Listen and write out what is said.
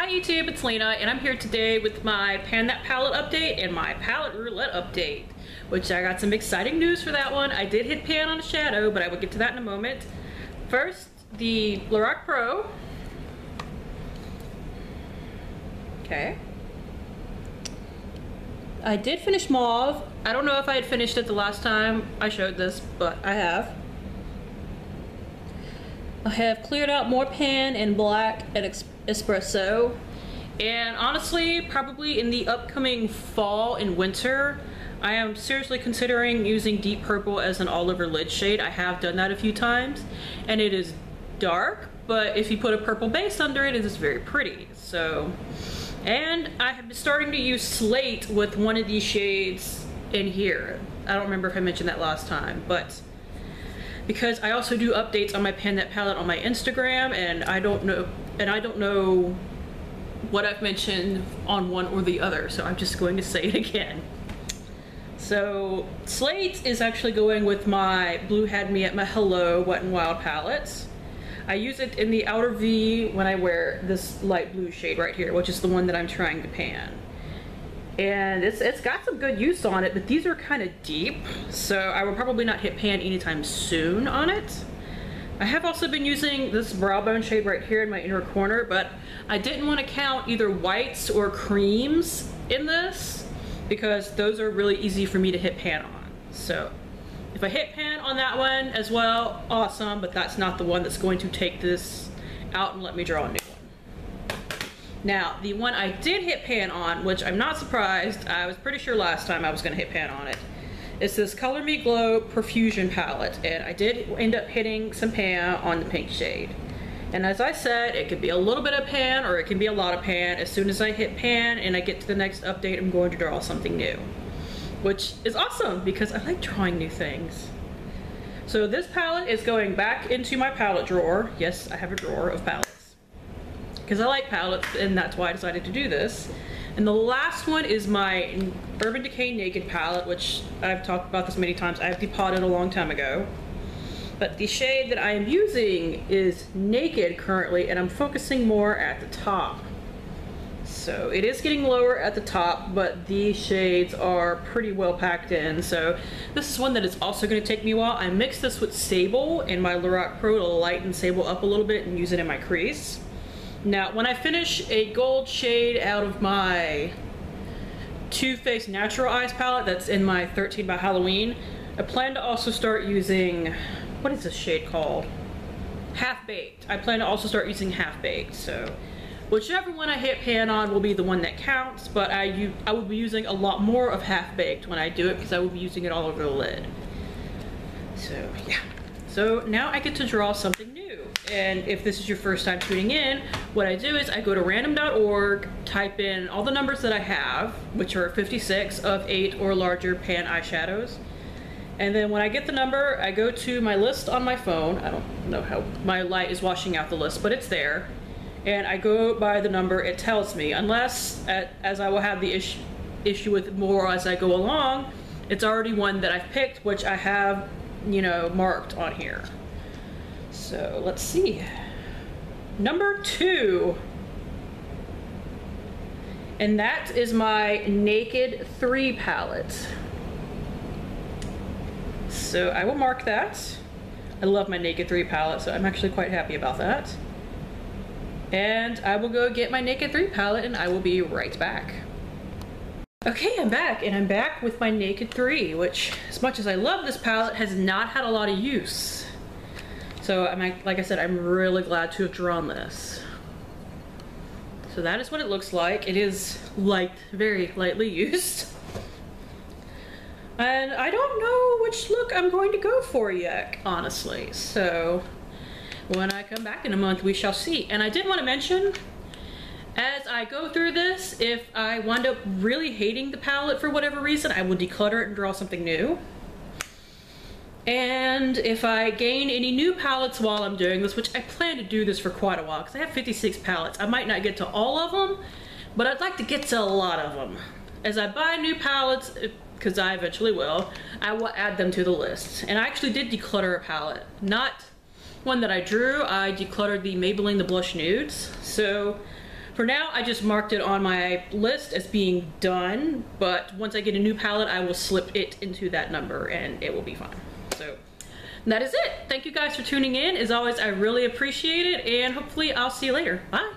Hi YouTube, it's Lena, and I'm here today with my Pan That Palette update and my palette roulette update, which I got some exciting news for that one. I did hit pan on a shadow, but I will get to that in a moment. First, the Roulette Pro. Okay. I did finish Mauve. I don't know if I had finished it the last time I showed this, but I have. I have cleared out more pan and black and espresso. And honestly, probably in the upcoming fall and winter, I am seriously considering using deep purple as an all-over lid shade. I have done that a few times, and it is dark, but if you put a purple base under it, it is very pretty. So, and I have been starting to use Slate with one of these shades in here. I don't remember if I mentioned that last time, but because I also do updates on my Pan That Palette on my Instagram, and I don't know what I've mentioned on one or the other, so I'm just going to say it again. So Slate is actually going with my Blue Had Me at My Hello Wet n Wild palettes. I use it in the outer V when I wear this light blue shade right here, which is the one that I'm trying to pan. And it's got some good use on it, but these are kind of deep, so I will probably not hit pan anytime soon on it. I have also been using this brow bone shade right here in my inner corner, but I didn't want to count either whites or creams in this because those are really easy for me to hit pan on. So if I hit pan on that one as well, awesome, but that's not the one that's going to take this out and let me draw a new one. Now, the one I did hit pan on, which I'm not surprised, I was pretty sure last time I was gonna hit pan on it, is this Color Me Glow Profusion palette, and I did end up hitting some pan on the pink shade. And as I said, it could be a little bit of pan or it can be a lot of pan. As soon as I hit pan and I get to the next update, I'm going to draw something new, which is awesome because I like drawing new things. So this palette is going back into my palette drawer. Yes, I have a drawer of palettes, because I like palettes, and that's why I decided to do this. And the last one is my Urban Decay Naked palette, which I've talked about this many times. I've depotted a long time ago. But the shade that I am using is Naked currently, and I'm focusing more at the top. So it is getting lower at the top, but these shades are pretty well packed in. So this is one that is also going to take me a while. I mixed this with Sable in my Roulette Pro to lighten Sable up a little bit and use it in my crease. Now, when I finish a gold shade out of my Too Faced Natural Eyes palette that's in my 13 by Halloween, I plan to also start using, what is this shade called? Half Baked. I plan to also start using Half Baked, so whichever one I hit pan on will be the one that counts, but I will be using a lot more of Half Baked when I do it because I will be using it all over the lid. So, yeah. So now I get to draw something new. And if this is your first time tuning in, what I do is I go to random.org, type in all the numbers that I have, which are 56 of 8 or larger pan eyeshadows. And then when I get the number, I go to my list on my phone. I don't know how my light is washing out the list, but it's there. And I go by the number it tells me, unless, as I will have the issue with more as I go along, it's already one that I've picked, which I have, you know, marked on here. So let's see. Number 2. And that is my Naked 3 palette. So I will mark that. I love my Naked 3 palette, so I'm actually quite happy about that. And I will go get my Naked 3 palette and I will be right back. Okay, I'm back, and I'm back with my Naked 3, which, as much as I love this palette, has not had a lot of use. So, like I said, I'm really glad to have drawn this. So that is what it looks like. It is light, very lightly used. And I don't know which look I'm going to go for yet, honestly. So, when I come back in a month, we shall see. And I did want to mention, as I go through this, if I wind up really hating the palette for whatever reason, I will declutter it and draw something new. And if I gain any new palettes while I'm doing this, which I plan to do this for quite a while, because I have 56 palettes. I might not get to all of them, but I'd like to get to a lot of them. As I buy new palettes, because I eventually will, I will add them to the list. And I actually did declutter a palette. Not one that I drew, I decluttered the Maybelline The Blush Nudes. So For now, I just marked it on my list as being done, but once I get a new palette, I will slip it into that number and it will be fine. So that is it. Thank you guys for tuning in. As always, I really appreciate it, and hopefully I'll see you later. Bye.